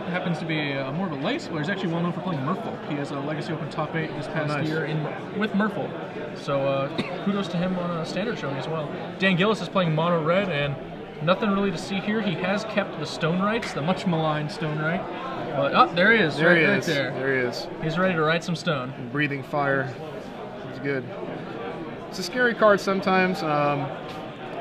happens to be more of a lay player. He's actually well known for playing Merfolk. He has a Legacy Open top 8 this past year with Merfolk. So kudos to him on a standard showing as well. Dan Gillis is playing mono red, and nothing really to see here. He has kept the Stone Rights, the much maligned Stone Right. But there he is. There he right is. there. There he is. He's ready to write some stone. Breathing fire. It's good. It's a scary card sometimes.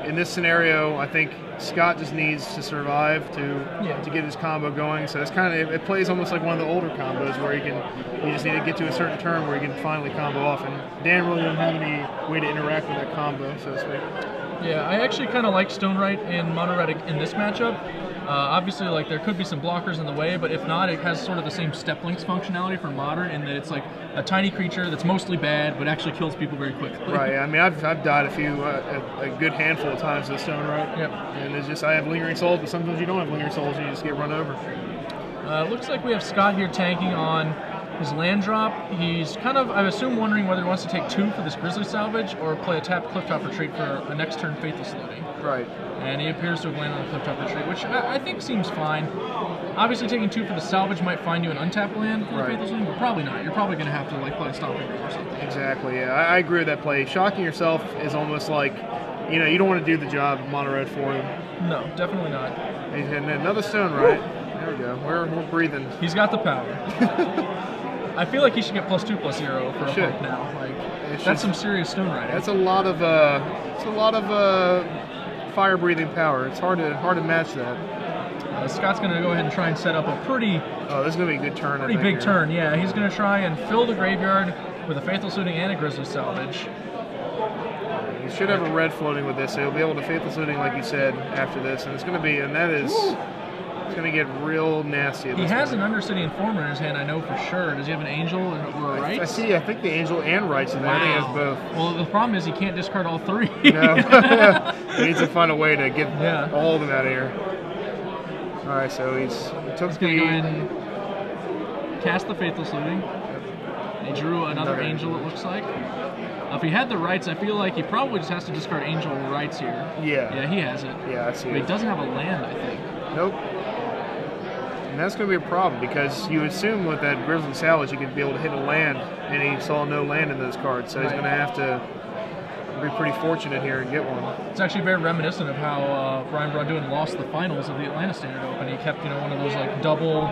In this scenario, I think Scott just needs to survive to get his combo going. So it's kind of, it plays almost like one of the older combos where you just need to get to a certain turn where you can finally combo off. And Dan really doesn't have any way to interact with that combo, so to speak. Yeah, I actually kind of like Stone Right in mono red in this matchup. Obviously, like, there could be some blockers in the way, but if not, it has sort of the same step links functionality for modern in that it's like a tiny creature that's mostly bad, but actually kills people very quickly. Right. I mean, I've died a good handful of times with Stone Right. Yep. And it's just I have lingering souls, but sometimes you don't have lingering souls and you just get run over. Looks like we have Scott here tanking on his land drop. He's kind of, I assume, wondering whether he wants to take 2 for this Grizzly Salvage or play a tapped Clifftop Retreat for a next turn Faithless Looting. Right. And he appears to have landed on a Clifftop Retreat, which I think seems fine. Obviously, taking 2 for the salvage might find you an untapped land for the Faithless Looting, but probably not. You're probably going to have to like play a Stomping Ground or something. Exactly, yeah. I agree with that play. Shocking yourself is almost like, you don't want to do the job mono red for him. No, definitely not. And another Stone Right. There we go. We're breathing. He's got the power. I feel like he should get +2/+0 for a pump now. Like, that's some serious Stone Riding. That's a lot of fire breathing power. It's hard to match that. Scott's going to go ahead and try and set up a pretty this is going to be a good turn. Pretty big turn, yeah. He's going to try and fill the graveyard with a Faithless Looting and a Grizzly Salvage. He should have a red floating with this, so he'll be able to Faithless Looting, like you said, after this, and it's going to be, it's going to get real nasty. He has an Undercity Informer in his hand, I know for sure. Does he have an Angel or a Rights? I see. I think the Angel and Rights in there. I think he has both. Well, the problem is he can't discard all 3. No. He needs to find a way to get all of them out of here. All right, so he took going to go ahead and cast the Faithless Looting. He drew another Angel, it looks like. If he had the Rights, I feel like he probably just has to discard Angel Rights here. Yeah. Yeah, he has it. Yeah, I see. But he doesn't have a land, I think. Nope. And that's going to be a problem because you assume with that Grizzly Salvage you could be able to hit a land, and he saw no land in those cards, so he's going to have to be pretty fortunate here and get one. It's actually very reminiscent of how Brian Braun lost the finals of the Atlanta Standard Open. He kept, one of those like double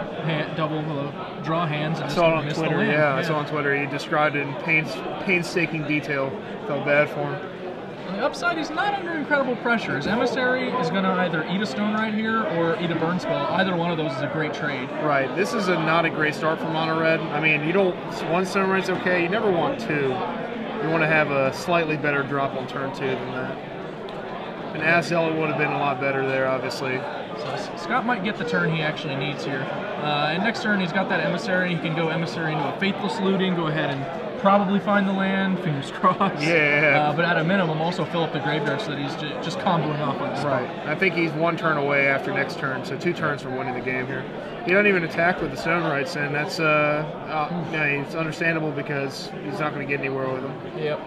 draw hands. And I saw it on Twitter. Yeah, I saw on Twitter. He described it in painstaking detail. Felt bad for him. On the upside, he's not under incredible pressure. His Emissary is going to either eat a Stone Right here or eat a Burn Spell. Either one of those is a great trade. Right. This is not a great start for Mono Red. I mean, one Stone Right's okay. You never want 2. You want to have a slightly better drop on turn 2 than that. And Azel would have been a lot better there, obviously. So Scott might get the turn he actually needs here. And next turn, he's got that Emissary. He can go Emissary into a Faithless Looting, go ahead and probably find the land, fingers crossed. Yeah. But at a minimum, also fill up the graveyard so that he's just comboing off on the spot. Right. I think he's 1 turn away after next turn, so 2 turns from winning the game here. He doesn't even attack with the Stone Rights, and that's it's understandable because he's not going to get anywhere with them. Yep.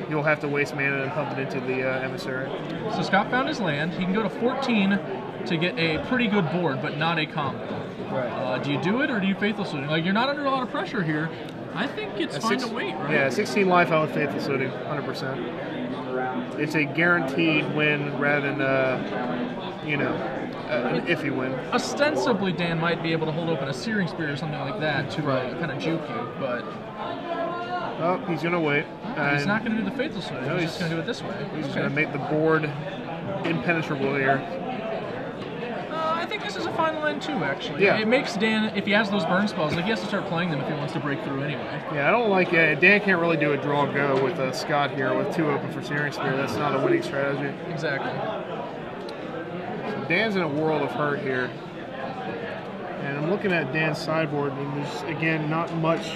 You'll have to waste mana and pump it into the Emissary. So Scott found his land. He can go to 14 to get a pretty good board, but not a combo. Right. Do you do it or do you Faithless Looting? Like, you're not under a lot of pressure here. I think it's fine to wait, right? Yeah, 16 life, I would Faithless Looting, 100%. It's a guaranteed win rather than, an iffy win. Ostensibly, Dan might be able to hold open a Searing Spear or something like that to kind of juke you, but... Oh, he's going to wait. He's not going to do the Faithless Looting. He's just going to do it this way. He's going to make the board impenetrable here. I think this is a fine line too, actually. Yeah. It makes Dan, if he has those burn spells, like he has to start playing them if he wants to break through anyway. Yeah, I don't like it. Dan can't really do a draw go with Scott here with 2 open for Searing Spear. That's not a winning strategy. Exactly. So Dan's in a world of hurt here. And I'm looking at Dan's sideboard, and there's, again, not much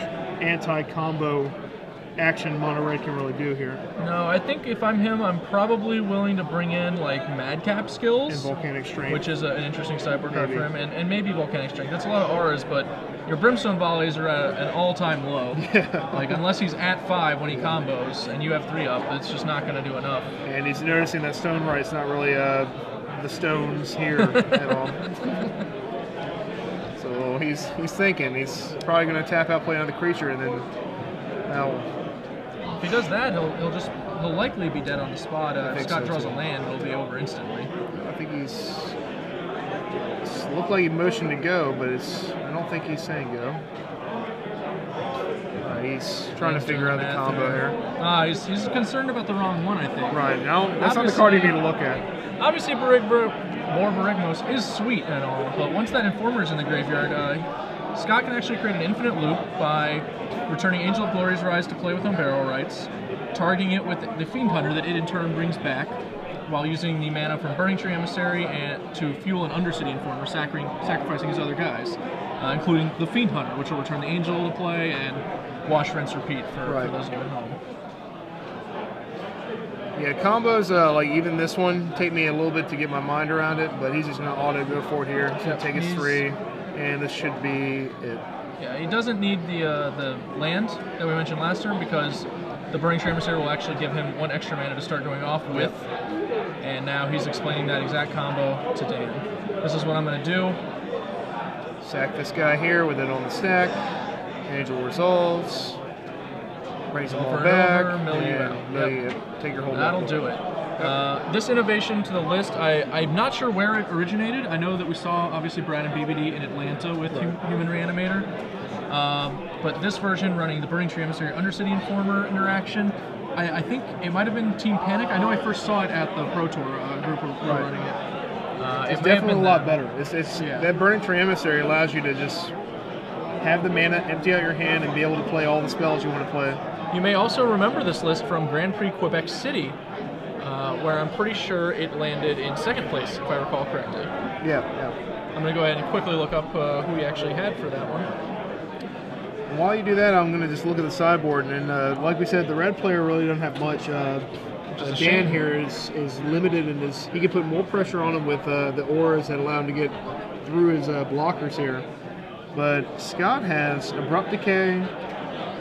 anti-combo action Mono Red can really do here. No, I think if I'm him, I'm probably willing to bring in like Madcap skills. And Volcanic Strength. Which is an interesting sideboard card for him. And maybe Volcanic Strength. That's a lot of auras, but your Brimstone Volleys are at an all-time low. Yeah. Like, unless he's at 5 when he combos and you have 3 up, it's just not going to do enough. And he's noticing that Stone Right's not really the stones here at all. So he's thinking. He's probably going to tap out, play another creature, and then if he does that, he'll likely be dead on the spot. If Scott draws a land, it'll be over instantly. I think it's looked like he motioned to go, but I don't think he's saying go. He's trying to figure out the combo here. He's concerned about the wrong one, I think. Right. Now that's not the card you need to look at. Obviously, more Barrentine is sweet and all, but once that Informer's in the graveyard, Scott can actually create an infinite loop by returning Angel of Glory's Rise to play with Unbarrow Rights, targeting it with the Fiend Hunter that it in turn brings back, while using the mana from Burning Tree Emissary and to fuel an Undercity Informer, sacrificing his other guys, including the Fiend Hunter, which will return the Angel to play and wash, rinse, repeat for those of you at home. Yeah, combos, like even this one, take me a little bit to get my mind around it, but he's just going to auto go for it here. He's going to take his 3, and this should be it. Yeah, he doesn't need the land that we mentioned last turn because the Burning Tree Emissary will actually give him 1 extra mana to start going off with, and now he's explaining that exact combo to Dan. This is what I'm going to do. Sack this guy here with it on the stack. Angel resolves. Brings them all back. Mill you out. Take your whole That'll do it. This innovation to the list, I'm not sure where it originated. I know that we saw, obviously, Brad and BBD in Atlanta with Human Reanimator. But this version running the Burning Tree Emissary Undercity Informer interaction, I think it might have been Team Panic. I know I first saw it at the Pro Tour group who were running it. It's definitely a lot better. That Burning Tree Emissary allows you to just have the mana, empty out your hand, and be able to play all the spells you want to play. You may also remember this list from Grand Prix Quebec City, where I'm pretty sure it landed in 2nd place, if I recall correctly. Yeah. I'm going to go ahead and quickly look up who we actually had for that one. While you do that, I'm going to just look at the sideboard, and like we said, the red player really doesn't have much. Dan here is limited in his. He can put more pressure on him with the auras that allow him to get through his blockers here. But Scott has Abrupt Decay,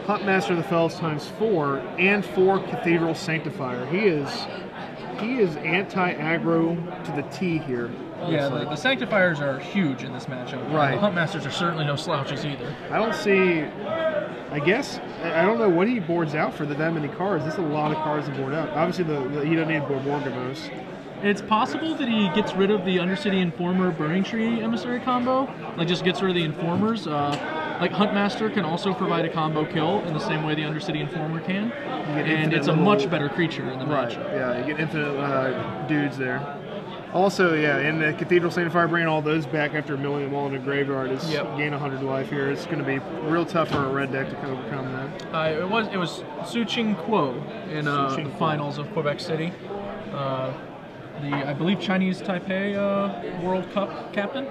Huntmaster of the Fells ×4, and 4 Cathedral Sanctifier. He is anti-aggro to the T here. Yeah, the Sanctifiers are huge in this matchup. Right. The Huntmasters are certainly no slouches either. I don't see. I guess I don't know what he boards out for that many cards. There's a lot of cards to board out. Obviously, he doesn't need Borborgamos. It's possible that he gets rid of the Undercity Informer Burning Tree Emissary combo, like just gets rid of the Informers. Like Huntmaster can also provide a combo kill in the same way the Undercity Informer can, and it's a much better creature in the matchup. Yeah, you get infinite dudes there. Also, yeah, in the Cathedral Sanctifier, bringing all those back after milling them all in the graveyard is gain 100 life here. It's going to be real tough for a red deck to overcome that. It was Suqing Kuo in the finals of Quebec City. I believe Chinese Taipei World Cup captain.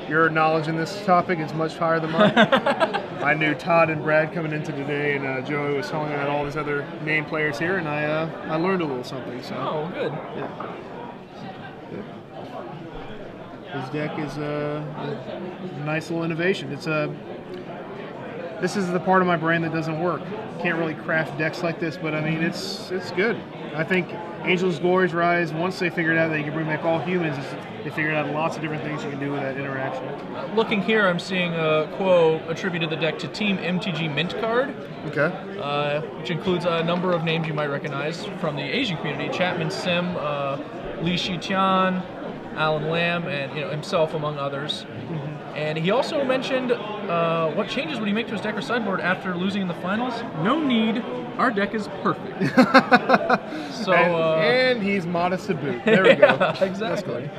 Your knowledge in this topic is much higher than mine. I knew Todd and Brad coming into today, and Joey was telling me about all these other name players here, and I learned a little something. So. Oh, good. Yeah. His deck is a nice little innovation. This is the part of my brain that doesn't work. Can't really craft decks like this, but I mean it's good. I think Angel's Glory's Rise, once they figured out that you can bring back all humans, they figured out lots of different things you can do with that interaction. Looking here, I'm seeing Kuo attributed the deck to Team MTG Mint card. Okay. Which includes a number of names you might recognize from the Asian community: Chapman Sim, Li Shitian, Alan Lamb, and himself, among others. And he also mentioned what changes would he make to his deck or sideboard after losing in the finals? No need. Our deck is perfect. So and he's modest to boot. There we go. Exactly.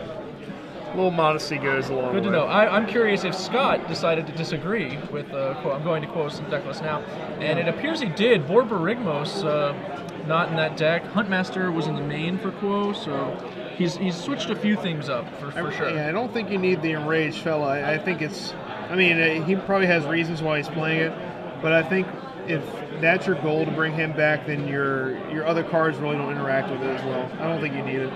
A little modesty goes a long way. Good to know. I'm curious if Scott decided to disagree with Kuo. I'm going to Kuo's deck list now, and it appears he did. Borborygmos not in that deck. Huntmaster was in the main for Kuo, so he's switched a few things up for sure. Yeah, I don't think you need the enraged fella. I think it's. I mean, he probably has reasons why he's playing it, but I think if that's your goal to bring him back, then your other cards really don't interact with it as well. I don't think you need it.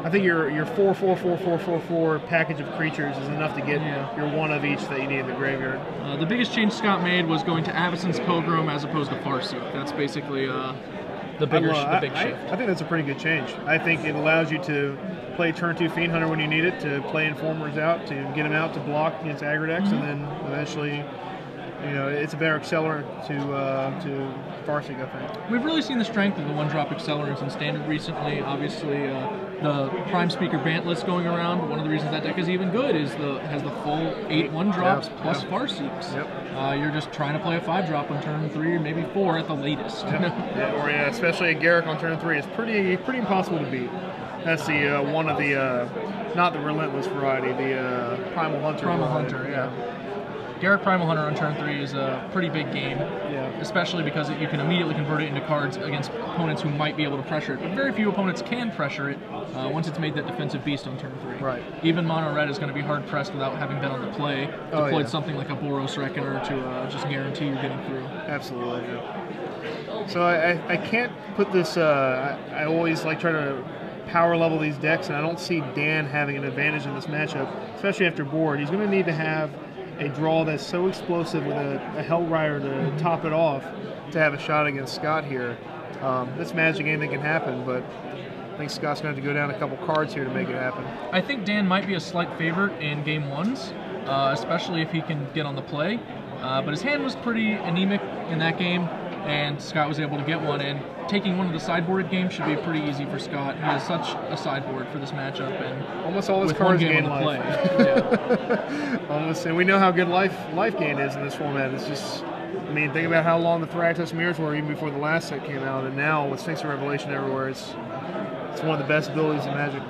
I think your 4/4/4/4/4/4 package of creatures is enough to get your one of each that you need in the graveyard. The biggest change Scott made was going to Avacyn's Pilgrim as opposed to Farseek. That's basically the big shift. I think that's a pretty good change. I think it allows you to play turn 2 Fiend Hunter when you need it, to play Informers out, to get them out to block against aggro decks, and then eventually, it's a better accelerant to Farseek, I think. We've really seen the strength of the one-drop accelerants in Standard recently. Obviously, the Prime Speaker Bant list going around. One of the reasons that deck is even good is has the full 8 one-drops plus Farseeks. Yep. You're just trying to play a 5-drop on turn 3 or maybe 4 at the latest. Especially a Garrick on turn 3 is pretty impossible to beat. That's the one of the not the Relentless variety, the Primal Hunter. Primal Hunter, yeah. Garrick Primal Hunter on turn 3 is a pretty big game, especially because you can immediately convert it into cards against opponents who might be able to pressure it. But very few opponents can pressure it once it's made that defensive beast on turn 3. Right. Even Mono Red is going to be hard pressed without having been on the play. Deployed something like a Boros Reckoner to just guarantee you're getting through. Absolutely. Yeah. So I can't put this. I always try to power level these decks, and I don't see Dan having an advantage in this matchup, especially after board. He's going to need to have a draw that's so explosive with a Hell Rider to top it off to have a shot against Scott here. This Magic, anything can happen, but I think Scott's going to have to go down a couple cards here to make it happen. I think Dan might be a slight favorite in game 1s, especially if he can get on the play. But his hand was pretty anemic in that game, and Scott was able to get one, and taking one of the sideboarded games should be pretty easy for Scott. He has such a sideboard for this matchup, and almost all his cards gain life. Almost, and we know how good life gain is in this format. It's just, think about how long the Thraxos Mirrors were even before the last set came out, and now with Sphinx of Revelation everywhere, it's one of the best abilities in Magic.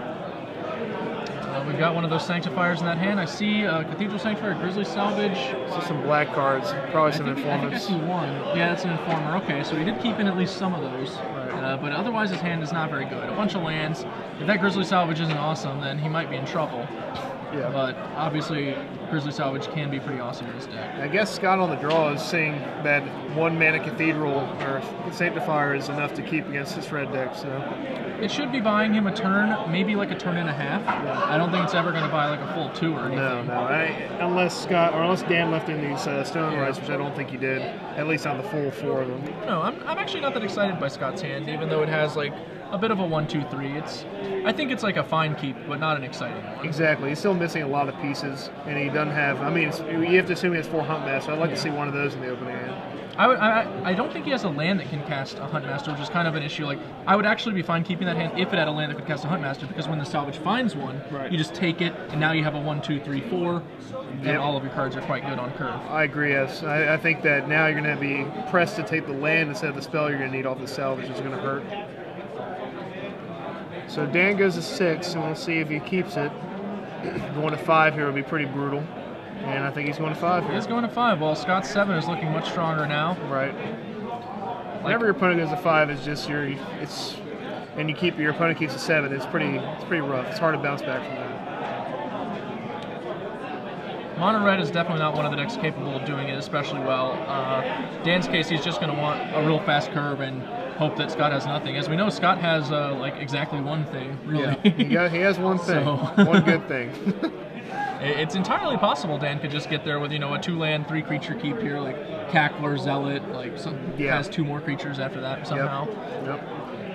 We've got one of those Sanctifiers in that hand. I see Cathedral Sanctuary, Grizzly Salvage. So some black cards, probably some Informers. I think I see one. Yeah, that's an Informer. Okay, so he did keep in at least some of those. Right. But otherwise his hand is not very good. A bunch of lands. If that Grizzly Salvage isn't awesome, then he might be in trouble. Yeah. But obviously, Grizzly Salvage can be pretty awesome in this deck. I guess Scott on the draw is saying that 1-mana Cathedral or Sanctifier is enough to keep against this red deck. So it should be buying him a turn, maybe like a turn and a half. Yeah. I don't think it's ever going to buy like a full 2 or anything. No. Unless Dan left in these Stone Rides, which I don't think he did, at least on the full 4 of them. No, I'm actually not that excited by Scott's hand, even though it has like a bit of a 1-2-3. I think it's like a fine keep, but not an exciting one. Exactly. He's still missing a lot of pieces, and he doesn't have. You have to assume he has 4 Huntmaster. I'd like to see one of those in the opening hand. I don't think he has a land that can cast a Huntmaster, which is kind of an issue. Like, I would actually be fine keeping that hand if it had a land that could cast a Huntmaster, because when the salvage finds one, you just take it, and now you have a 1-2-3-4, and all of your cards are quite good on curve. I agree. Yes, I think that now you're going to be pressed to take the land instead of the spell you're going to need off the salvage, which is going to hurt. So Dan goes to 6, and we'll see if he keeps it. Going to 5 here would be pretty brutal. And I think he's going to 5 here. He is going to 5. Well, Scott's 7 is looking much stronger now. Right. Whenever your opponent goes to 5, it's just your opponent keeps a 7. It's pretty rough. It's hard to bounce back from that. Mono Red is definitely not one of the decks capable of doing it especially well. Dan's case, he's just going to want a real fast curve and hope that Scott has nothing. As we know, Scott has exactly one thing, really. Yeah, he has one thing, one good thing. It's entirely possible Dan could just get there with, a 2-land, 3-creature keep here, like Cackler, Zealot, has 2 more creatures after that somehow. Yep.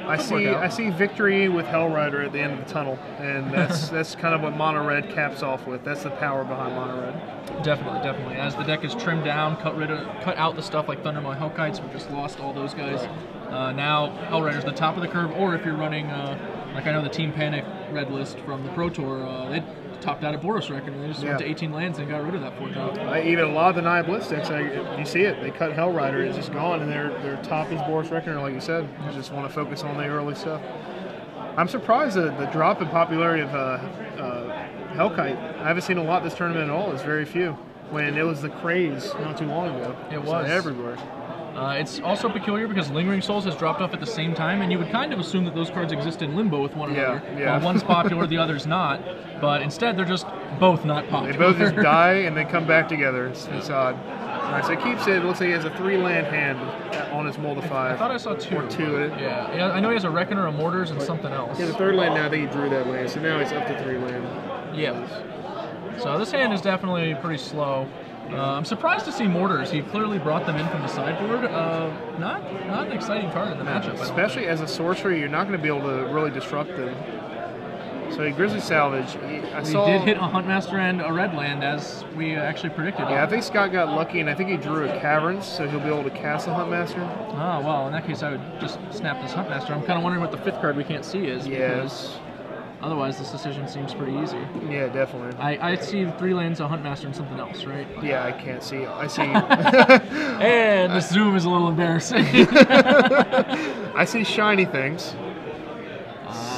I see victory with Hell Rider at the end of the tunnel, and that's kind of what Mono Red caps off with. That's the power behind Mono Red. Definitely. As the deck is trimmed down, cut out the stuff like Thundermaw Hellkites, we just lost all those guys. Now Hell Rider's the top of the curve, or if you're running, like I know the Team Panic red list from the Pro Tour, they topped out at Boros Reckoner. They just went to 18 lands and got rid of that 4-drop. Even a lot of the Naya Blitz decks, you see it. They cut Hell Rider. It's just gone, and their top is Boros Reckoner, like you said. You just want to focus on the early stuff. I'm surprised at the drop in popularity of Hellkite. I haven't seen a lot this tournament at all. It's very few. When it was the craze not too long ago. It was everywhere. It's also peculiar because Lingering Souls has dropped off at the same time, and you would kind of assume that those cards exist in limbo with one another. While one's popular, the other's not. But instead, they're just both not popular. They both just die and then come back together. It's odd. All right, so he keeps it. It looks like he has a 3-land hand on his Mold of 5. I thought I saw 2. Or 2. Yeah, I know he has a Reckoner, a Mortars, and something else. Yeah, the 3rd land now, I think he drew that land, so now he's up to 3 land. Yeah. So this hand is definitely pretty slow. I'm surprised to see Mortars. He clearly brought them in from the sideboard. Not an exciting card in the matchup. Especially as a sorcerer, you're not going to be able to really disrupt them. So a Grizzly Salvage. He did hit a Huntmaster and a red land, as we actually predicted. Yeah, I think Scott got lucky, and I think he drew a Caverns, so he'll be able to cast a Huntmaster. Oh, well, in that case, I would just snap this Huntmaster. I'm kind of wondering what the 5th card we can't see is. Yes. Otherwise, this decision seems pretty easy. Yeah, definitely. I see 3 lands, a Huntmaster, and something else, right? Yeah, I can't see. I see. And the zoom is a little embarrassing. I see shiny things.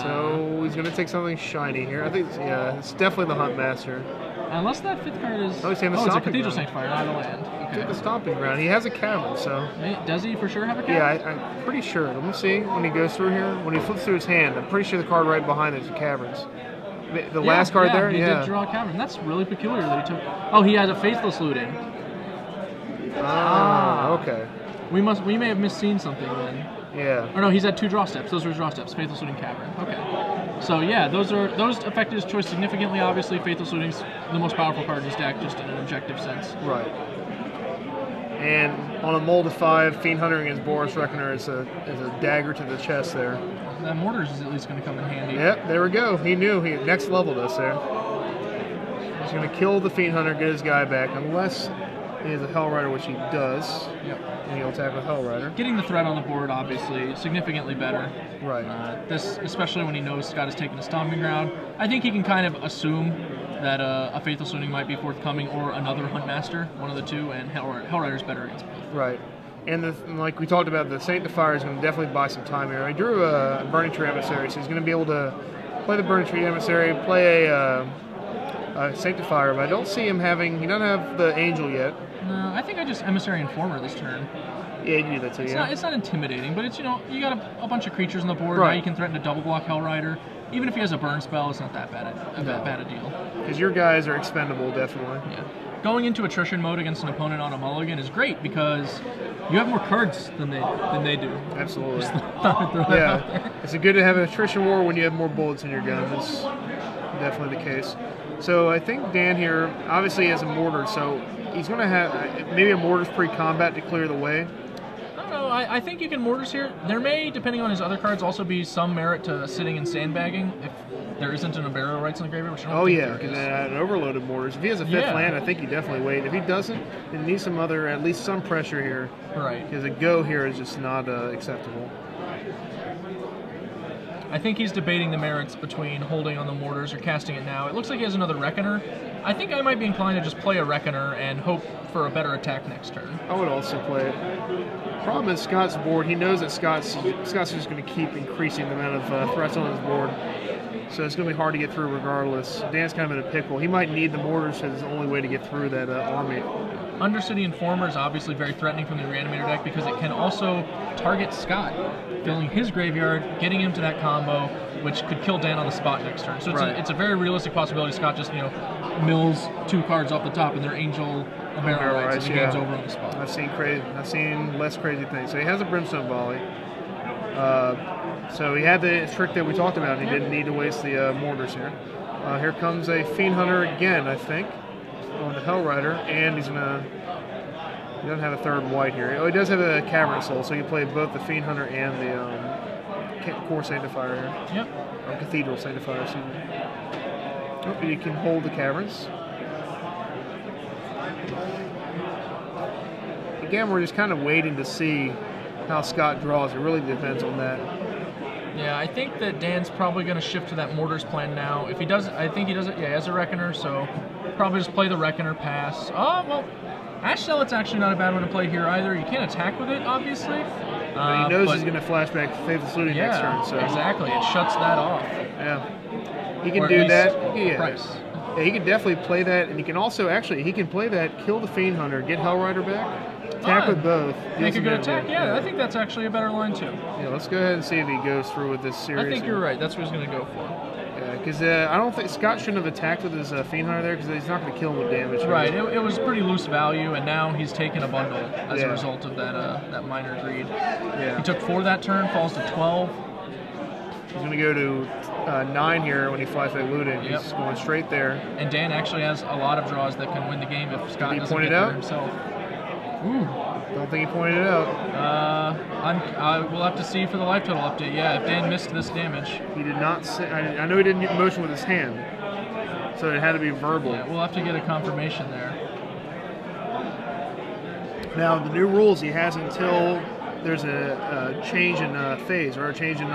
So he's going to take something shiny here. I think, yeah, it's definitely the Huntmaster. Unless that 5th card is... Oh, it's a Cathedral Sanctifier, not a land. Okay. Took the Stomping Ground. He has a Cavern, so... Does he for sure have a Cavern? Yeah, I'm pretty sure. Let me see when he goes through here. When he flips through his hand, I'm pretty sure the card right behind it is Caverns. The last card there? He did draw a Cavern. That's really peculiar that he took... Oh, he has a Faithless Looting. Okay. We may have misseen something then. Yeah. Or no, he's had 2 draw steps. Those were draw steps. Faithless Looting, Cavern. Okay. So yeah, those affected his choice significantly. Obviously, Faithless Looting's the most powerful card in his deck, just in an objective sense. Right. And on a mold of 5, Fiend Hunter against Boris Reckoner is a dagger to the chest there. That Mortars is at least going to come in handy. Yep, there we go. He knew. He next leveled us there. He's going to kill the Fiend Hunter, get his guy back, unless he has a Hell Rider, which he does. Yep. And he'll attack with Hell Rider. Getting the threat on the board, obviously, significantly better. Right. This, especially when he knows Scott has taken a Stomping Ground. I think he can kind of assume that a Faithless Looting might be forthcoming, or another Huntmaster, one of the two, and Hell Rider's better against both. Right. And like we talked about, the Sanctifier is going to definitely buy some time here. I drew a Burning Tree Emissary, so he's going to be able to play the Burning Tree Emissary, play a Sanctifier, but I don't see him having... He doesn't have the Angel yet. No, I think I just Emissary Informer this turn. Yeah, you can do that too, It's not intimidating, but it's, you know, you got a bunch of creatures on the board. Right. Now you can threaten to double block Hell Rider. Even if he has a burn spell, it's not that bad a deal. Because your guys are expendable, definitely. Yeah. Going into attrition mode against an opponent on a mulligan is great because you have more cards than they do. Absolutely. Yeah. It's good to have an attrition war when you have more bullets in your gun. That's definitely the case. So I think Dan here obviously has a mortar, so he's going to have maybe a mortar's pre-combat to clear the way. I don't know. I think you can mortars here. There may, depending on his other cards, also be some merit to sitting and sandbagging if there isn't an Burial Rites in the graveyard, which I don't think there is. An overloaded mortars. If he has a 5th land, I think you definitely wait. If he doesn't, then he needs some other, at least some pressure here. Right. Because a go here is just not acceptable. I think he's debating the merits between holding on the mortars or casting it now. It looks like he has another Reckoner. I think I might be inclined to just play a Reckoner and hope for a better attack next turn. I would also play it. Problem is Scott's board. He knows that Scott's just going to keep increasing the amount of threats on his board. So it's going to be hard to get through regardless. Dan's kind of in a pickle. He might need the mortars as his only way to get through that army. Undercity Informer is obviously very threatening from the Reanimator deck because it can also target Scott, filling his graveyard, getting him to that combo, which could kill Dan on the spot next turn. So it's a very realistic possibility. Scott just, mills 2 cards off the top and their Angel Barrel Rites, and the game's over on the spot. I've seen less crazy things. So he has a Brimstone Volley. So he had the trick that we talked about, and he didn't need to waste the mortars here. Here comes a Fiend Hunter again, I think, on the Hell Rider, and he doesn't have a 3rd white here. Oh, he does have a Cavern Soul, so he can play both the Fiend Hunter and the Core Sanctifier here. Yep. Or Cathedral Sanctifier, excuse me. Oh, you can hold the Caverns. Again, we're just kind of waiting to see how Scott draws. It really depends on that. Yeah, I think that Dan's probably going to shift to that Mortars plan now. If he does, I think he does it. Yeah, he has a Reckoner, so probably just play the Reckoner pass. Oh, well, Ash Zealot's actually not a bad one to play here either. You can't attack with it, obviously. But he knows he's going to flashback Faithless Looting next turn. So. Exactly. It shuts that off. Yeah. He can do that. Yeah. Price. Yeah, he can definitely play that, and he can also, he can play that, kill the Fiend Hunter, get Hell Rider back, attack with both. Make a good attack? Yeah, I think that's actually a better line, too. Yeah, let's go ahead and see if he goes through with this series. I think you're right. That's what he's going to go for. Yeah, because I don't think Scott shouldn't have attacked with his Fiend Hunter there, because he's not going to kill him with damage. Right, it was pretty loose value, and now he's taken a bundle as a result of that minor greed. Yeah. He took 4 that turn, falls to 12. He's going to go to 9 here when he flies that looting. Yep. He's going straight there. And Dan actually has a lot of draws that can win the game if Scott doesn't get there himself. Ooh, don't think he pointed it out. We'll have to see for the life total update. Yeah, if Dan missed this damage. He did not say. I know he didn't motion with his hand, so it had to be verbal. Yeah, we'll have to get a confirmation there. Now, the new rules, he has until there's a change in phase, or a change in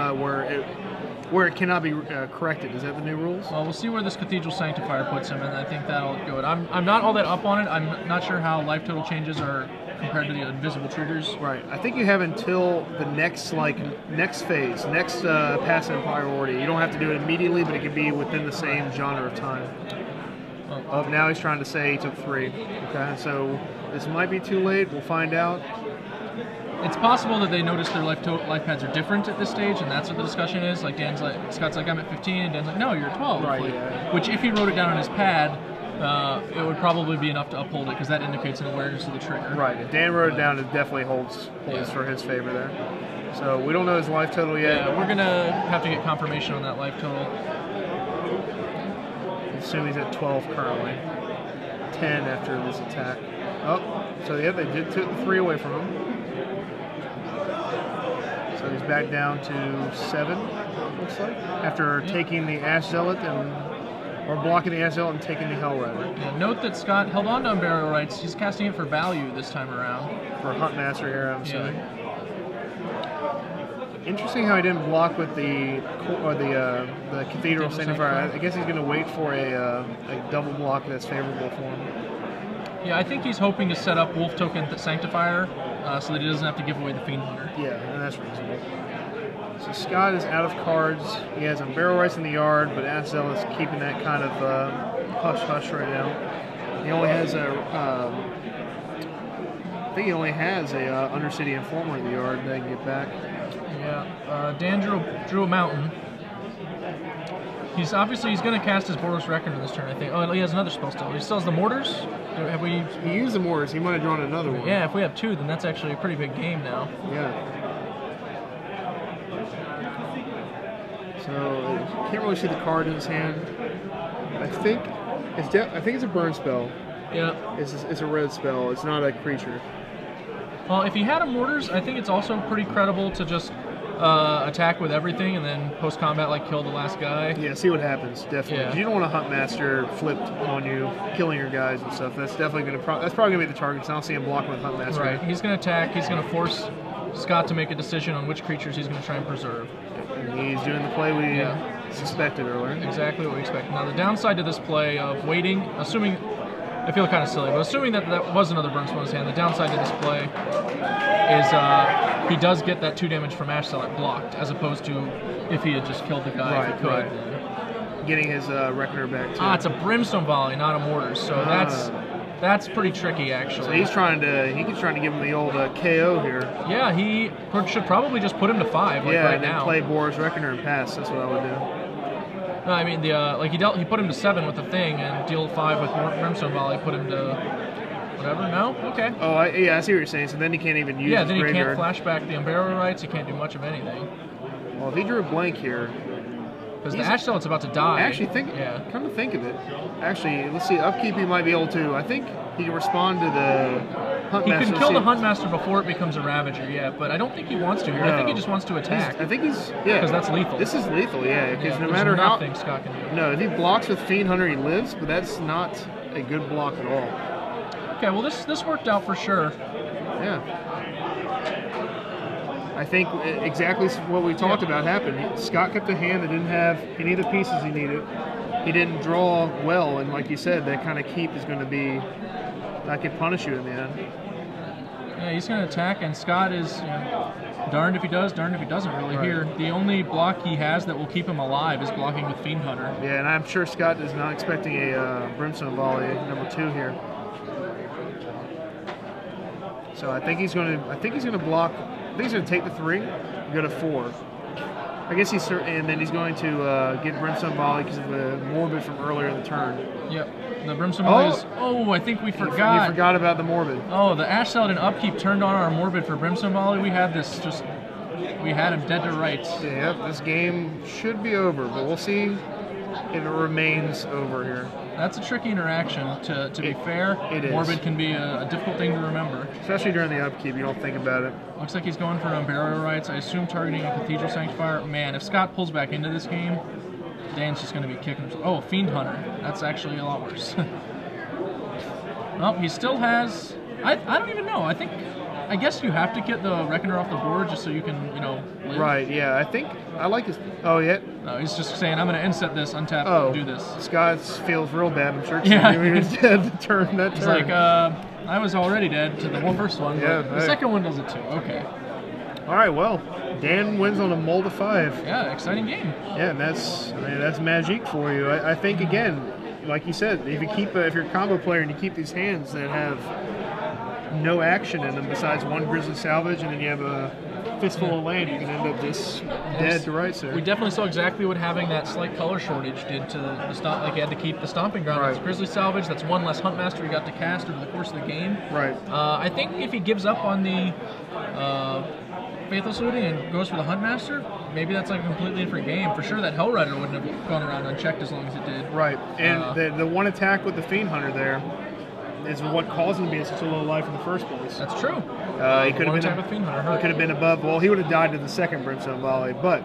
where it cannot be corrected. Is that the new rules? Well, we'll see where this Cathedral Sanctifier puts him, and I think that'll go. I'm not all that up on it. I'm not sure how life total changes are compared to the invisible triggers. Right. I think you have until the next phase, next pass in priority. You don't have to do it immediately, but it can be within the same genre of time. Now he's trying to say he took 3. Okay, so this might be too late. We'll find out. It's possible that they notice their life pads are different at this stage, and that's what the discussion is. Like Scott's like, I'm at 15, and Dan's like, no, you're at 12. Right. Like, yeah. Which, if he wrote it down on his pad, it would probably be enough to uphold it, because that indicates an awareness of the trigger. Right. If Dan wrote it down, it definitely holds for his favor there. So we don't know his life total yet. Yeah, we're gonna have to get confirmation on that life total. Assume he's at 12 currently. 10 after this attack. Oh, so yeah, they did take the 3 away from him. So he's back down to 7, looks like, after taking the Ash Zealot or blocking the Ash Zealot and taking the Hell Rider. Yeah, note that Scott held on to Unburial Rights. He's casting it for value this time around. For Huntmaster here, I'm assuming. Interesting how he didn't block with the Cathedral Sanctifier. I guess he's going to wait for a double block that's favorable for him. Yeah, I think he's hoping to set up Wolf Token Sanctifier so that he doesn't have to give away the Fiend Hunter. Yeah, and that's reasonable. So Scott is out of cards. He has Unburial Rights in the yard, but Azazel is keeping that kind of hush-hush right now. He only has I think he only has a Undercity Informer in the yard that he can get back. Yeah, Dan drew a mountain. He's going to cast his Boros Reckoner this turn, I think. Oh, he has another spell still. He still has the Mortars? He used the Mortars. He might have drawn another one. Yeah, if we have 2, then that's actually a pretty big game now. Yeah. So, can't really see the card in his hand. I think it's a burn spell. Yeah. It's a red spell. It's not a creature. Well, if he had a Mortars, I think it's also pretty credible to just attack with everything and then post-combat kill the last guy. Yeah, see what happens, definitely. Yeah. You don't want a Huntmaster flipped on you, killing your guys and stuff. That's definitely going to that's probably going to be the target, because I don't see him blocking with Huntmaster. Right, he's going to attack, he's going to force Scott to make a decision on which creatures he's going to try and preserve. And he's doing the play we suspected earlier. Exactly what we expected. Now, the downside to this play of waiting, assuming, I feel kind of silly, but assuming that was another burn spell in his hand, the downside to this play is he does get that 2 damage from Ash Zealot blocked, as opposed to if he had just killed the guy if he could. Right. Getting his Reckoner back too. It's a Brimstone Volley, not a Mortars, so that's pretty tricky actually. So he's trying to give him the old KO here. Yeah, he should probably just put him to 5 right and now. then play Boros Reckoner and pass. That's what I would do. No, I mean he put him to 7 with the thing and deal 5 with Brimstone Volley, put him to whatever. No, okay. Oh, I see what you're saying. So then he can't even use. Yeah, then he can't flashback the Unburial Rights. He can't do much of anything. Well, if he drew a blank here, because the Ash Zealot's about to die. Actually, come to think of it, actually, let's see. Upkeep he might be able to. I think he can respond to the Huntmaster. He can kill the Huntmaster before it becomes a Ravager, but I don't think he wants to here. No. I think he just wants to attack. I think he's because that's lethal. This is lethal, because no matter how Scott can do. No, if he blocks with Fiend Hunter, he lives, but that's not a good block at all. Okay, well this worked out for sure. Yeah. I think exactly what we talked about happened. Scott kept a hand that didn't have any of the pieces he needed. He didn't draw well, and like you said, that kind of keep is going to be that could punish you in the end. Yeah, he's going to attack, and Scott is darned if he does, darned if he doesn't really here. The only block he has that will keep him alive is blocking with Fiend Hunter. Yeah, and I'm sure Scott is not expecting a Brimstone Volley number 2 here. So I think he's going to block. I think he's going to take the 3, go to 4. I guess and then he's going to get Brimstone Volley because of the Morbid from earlier in the turn. Yep. The Brimstone Volley is. Oh, I think we forgot. You forgot about the Morbid. Oh, the Ash Zealot and Upkeep turned on our Morbid for Brimstone Volley. We had this just We had him dead to rights. Yep, this game should be over, but we'll see if it remains over here. That's a tricky interaction. To be fair, Morbid can be a difficult thing to remember. Especially during the upkeep, you don't think about it. Looks like he's going for an Barrow rights. I assume targeting a Cathedral Sanctifier. Man, if Scott pulls back into this game, Dan's just going to be kicking himself. Oh, Fiend Hunter. That's actually a lot worse. Well, he still has... I don't even know. I guess you have to get the Reckoner off the board just so you can, live. Right, yeah. I like his... Oh, yeah? No, he's just saying, I'm going to inset this, untap, and do this. Scott feels real bad. I'm sure he was dead to turn that turn. He's like, I was already dead to the first one, but the second one does it too. Okay. All right, well, Dan wins on a mold of 5. Yeah, exciting game. Yeah, and that's magic for you. I think, again, like you said, if you're a combo player and you keep these hands that have no action in them besides one Grizzly Salvage, and then you have a fistful of land, you can end up just dead to rights there. We definitely saw exactly what having that slight color shortage did to the stomp. Like, you had to keep the Stomping Ground. Right. That's Grizzly Salvage. That's one less Huntmaster he got to cast over the course of the game. Right. I think if he gives up on the Faithless Looting and goes for the Huntmaster, maybe that's like a completely different game. For sure, that Hellrider wouldn't have gone around unchecked as long as it did. Right. And the one attack with the Fiend Hunter there is what caused him to be at such a low life in the first place. That's true. He could have been above. Well, he would have died to the second Brimstone Volley, but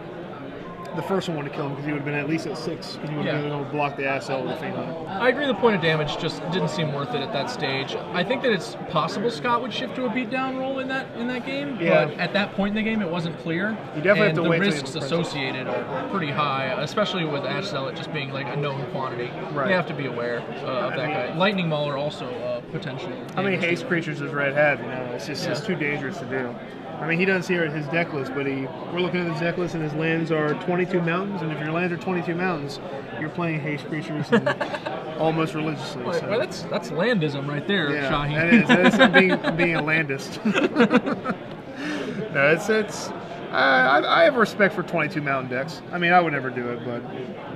the first one would have killed him because he would have been at least at 6 because he would have been able to block the ass out with the Fiend Hunter. I agree. The point of damage just didn't seem worth it at that stage. I think that it's possible Scott would shift to a beatdown role in that game, but at that point in the game, it wasn't clear. You definitely have to wait. The risks associated are pretty high, especially with Ash Zealot just being like a known quantity. Right. You have to be aware of that guy. Lightning Mauler also potentially. How many haste creatures does Red have? It's too dangerous to do. I mean, he doesn't see his deck list, but we're looking at his deck list, and his lands are 22 mountains, and if your lands are 22 mountains, you're playing haste creatures almost religiously. Well, that's landism right there, Shaheen. That is being a landist. No, I have respect for 22 mountain decks. I mean, I would never do it, but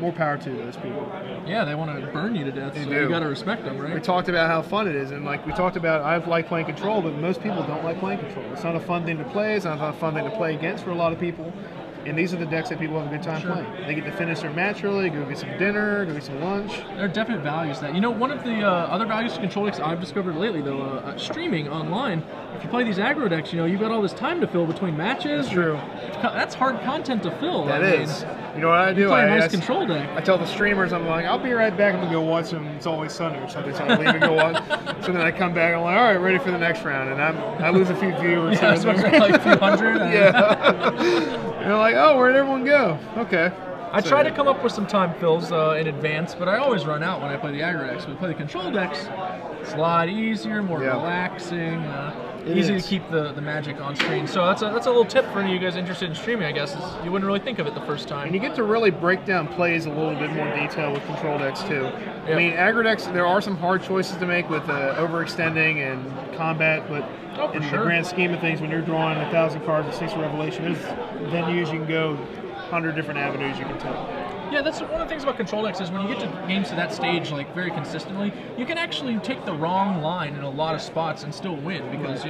more power to those people. Yeah, they want to burn you to death, so you got to respect them, right? We talked about how fun it is, and like we talked about, I like playing control, but most people don't like playing control. It's not a fun thing to play. It's not a fun thing to play against for a lot of people. And these are the decks that people have a good time playing. They get to finish their match early, go get some dinner, go get some lunch. There are definite values to that. One of the other values to control decks I've discovered lately, though, streaming online, if you play these aggro decks, you've got all this time to fill between matches. That's true. That's hard content to fill. That is. You know what I do? You play a nice control deck. I tell the streamers, I'm like, I'll be right back. I'm going to go watch some It's Always Sunny or something. So I leave and go watch. So then I come back, I'm like, all right, ready for the next round. And I lose a few viewers. Yeah, like a few hundred. Yeah. And they're like, oh, where'd everyone go? Okay. I try to come up with some time fills in advance, but I always run out when I play the aggro decks. When I play the control decks, it's a lot easier, more relaxing, easy to keep the magic on screen. So that's a little tip for any of you guys interested in streaming, I guess, is you wouldn't really think of it the first time. And you get to really break down plays a little bit more detail with control decks, too. Yep. I mean, aggro decks, there are some hard choices to make with overextending and combat, but in the grand scheme of things, when you're drawing 1,000 cards of 6 Revelation, there's venues you can go, 100 different avenues you can take. Yeah, that's one of the things about control decks is when you get to games to that stage, like very consistently, you can actually take the wrong line in a lot of spots and still win because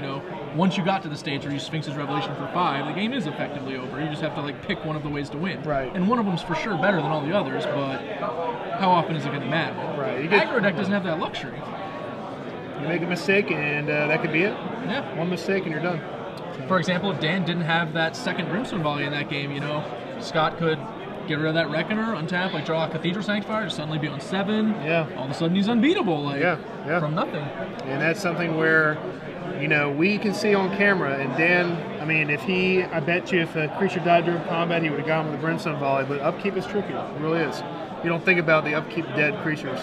once you got to the stage where you Sphinx's Revelation for 5, the game is effectively over. You just have to pick one of the ways to win. Right. And one of them's for sure better than all the others, but how often is it going to matter? Right. Aggro deck doesn't have that luxury. You make a mistake and that could be it. Yeah. One mistake and you're done. For example, if Dan didn't have that second Brimstone Volley in that game, Scott could get rid of that Reckoner, untap, draw a Cathedral Sanctifier, suddenly be on 7. Yeah. All of a sudden he's unbeatable, from nothing. And that's something where, we can see on camera, and Dan, I bet you if a creature died during combat, he would have gone with the Brimstone Volley, but upkeep is tricky. It really is. You don't think about the upkeep dead creatures.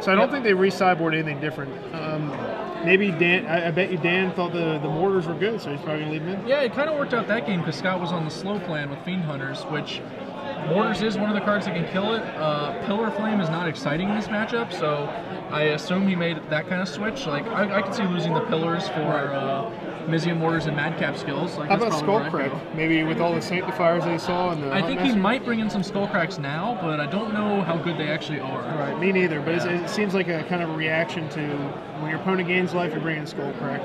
So I don't think they re-sideboard anything different. Maybe Dan, I bet you Dan thought the mortars were good, so he's probably going to leave them in. Yeah, it kind of worked out that game because Scott was on the slow plan with Fiend Hunters, which mortars is one of the cards that can kill it. Pillar Flame is not exciting in this matchup, so I assume he made that kind of switch. I could see losing the pillars for Mizium Mortars and Madcap skills. How about Skullcrack? Maybe with all the Sanctifiers they saw? And I think he might bring in some Skullcracks now, but I don't know how good they actually are. Right, me neither, but it seems like a kind of a reaction to when your opponent gains life, you're bringing Skullcrack.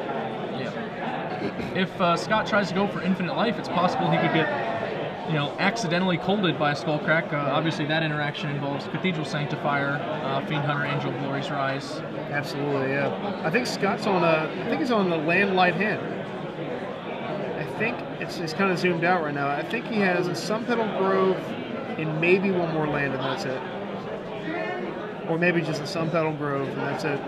Yeah. if Scott tries to go for infinite life, it's possible he could get, accidentally colded by a Skullcrack. Obviously, that interaction involves Cathedral Sanctifier, Fiend Hunter, Angel of Glory's Rise. Absolutely, yeah. I think Scott's on he's on the land light hand. I think it's kind of zoomed out right now. I think he has a Sunpetal Grove and maybe one more land, and that's it. Or maybe just a Sunpetal Grove, and that's it.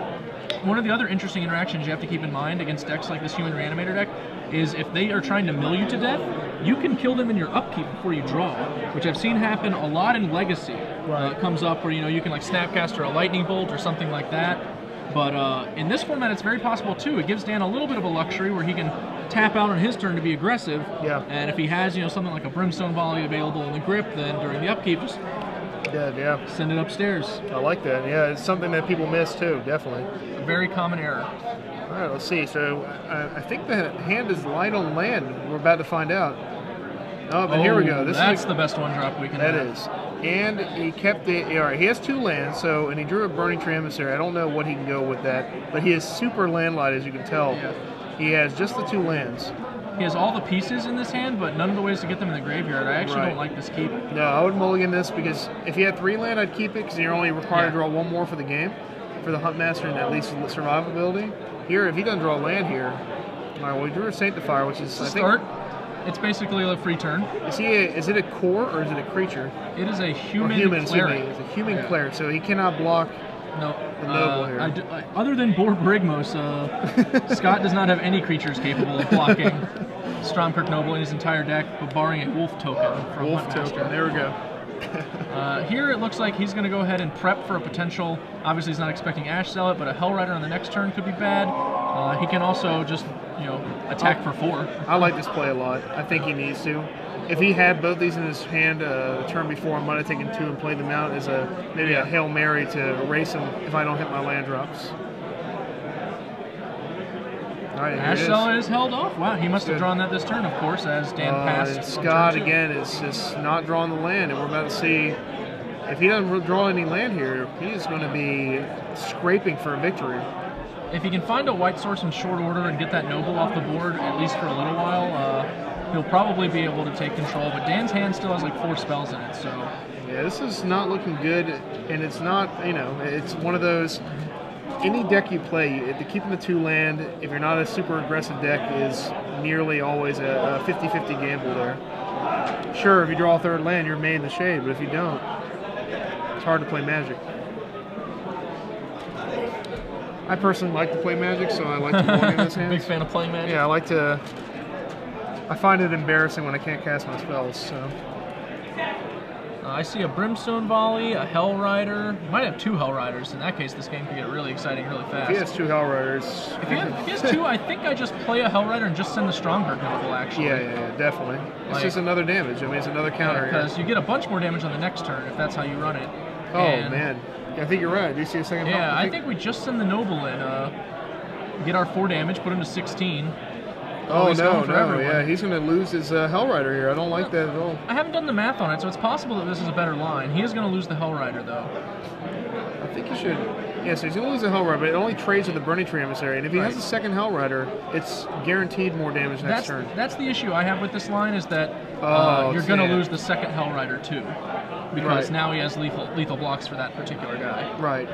One of the other interesting interactions you have to keep in mind against decks like this Human Reanimator deck is if they are trying to mill you to death, you can kill them in your upkeep before you draw, which I've seen happen a lot in Legacy. Right. It comes up where you can like Snapcaster a Lightning Bolt or something like that. But in this format, it's very possible too. It gives Dan a little bit of a luxury where he can tap out on his turn to be aggressive. Yeah. And if he has something like a Brimstone Volley available in the grip, then during the upkeep, just send it upstairs. I like that. Yeah, it's something that people miss too. Definitely. A very common error. All right, let's see. So I think the hand is light on land. We're about to find out. Oh, but here we go. That's the best one drop we can have. That is. And he kept it. All right, he has 2 lands, and he drew a Burning Tree Emissary. I don't know what he can go with that, but he is super land light, as you can tell. Yeah. He has just the 2 lands. He has all the pieces in this hand, but none of the ways to get them in the graveyard. I actually don't like this keep. No, I would mulligan this because if he had 3 land, I'd keep it because you're only required to draw 1 more for the game, for the Huntmaster and at least survivability. Here, if he doesn't draw a land here, all right, well, he drew a Sanctifier, which is, I think... It's basically a free turn. Is it a core or is it a creature? It is a human cleric. It's a human cleric, so he cannot block the noble here. Other than Borbrigmos, Scott does not have any creatures capable of blocking Stromkirk Noble in his entire deck, but barring a Wolf token from Huntmaster. There we go. Here it looks like he's going to go ahead and prep for a potential, obviously he's not expecting Ash Zealot, but a Hellrider on the next turn could be bad. He can also just, attack for 4. I like this play a lot. I think he needs to. If he had both these in his hand the turn before, I might have taken 2 and played them out as maybe a Hail Mary to erase them if I don't hit my land drops. All right, Ash Zealot is held off. Wow, he must have drawn that this turn, of course, as Dan passed. Scott, again, is just not drawing the land, and we're about to see if he doesn't draw any land here, he's going to be scraping for a victory. If he can find a white source in short order and get that Noble off the board, at least for a little while, he'll probably be able to take control. But Dan's hand still has like 4 spells in it, so... Yeah, this is not looking good, and it's not, it's one of those... Any deck you play, keeping the 2 land, if you're not a super aggressive deck, is nearly always a 50-50 gamble there. Sure, if you draw a 3rd land, you're made in the shade, but if you don't, it's hard to play Magic. I personally like to play Magic, so I like to walk in this hand. Big fan of playing Magic? Yeah, I find it embarrassing when I can't cast my spells, so... I see a Brimstone Volley, a Hellrider. You might have 2 Hellriders. In that case, this game can get really exciting really fast. If he has 2 Hellriders... If he has 2, I think I just play a Hellrider and just send the Stromkirk Noble, actually. Yeah, definitely. It's just another damage. I mean, it's another counter. Because you get a bunch more damage on the next turn, if that's how you run it. Oh, man. Yeah, I think you're right. Do you see a second? Yeah, I think we just send the Noble in. Get our 4 damage, put him to 16. Oh, no, yeah, he's going to lose his Hellrider here. I don't like that at all. I haven't done the math on it, so it's possible that this is a better line. He is going to lose the Hellrider, though. I think he should. Yeah, so he's going to lose the Hellrider, but it only trades with the Burning Tree Emissary. And if he has a second Hellrider, it's guaranteed more damage next turn. That's the issue I have with this line, is that you're going to lose the second Hellrider, too. Because now he has lethal blocks for that particular guy. Right.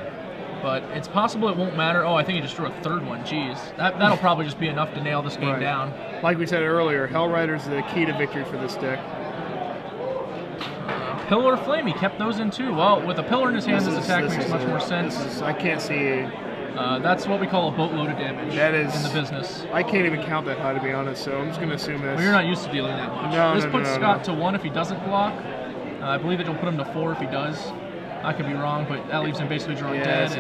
But it's possible it won't matter. Oh, I think he just drew a 3rd one. Jeez. That'll probably just be enough to nail this game down. Like we said earlier, Hellrider's the key to victory for this deck. Pillar Flame, he kept those in too. Well, with a Pillar in his hand, this attack makes much more sense. I can't see... that's what we call a boatload of damage in the business. I can't even count that high, to be honest, so I'm just going to assume this. Well, you're not used to dealing that much. This puts Scott to 1 if he doesn't block. I believe it'll put him to 4 if he does. I could be wrong, but that leaves him basically drawing dead.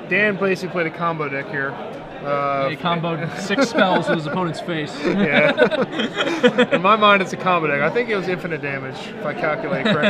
Dan basically played a combo deck here. He comboed 6 spells with his opponent's face. Yeah. In my mind, it's a combo deck. I think it was infinite damage, if I calculate correctly.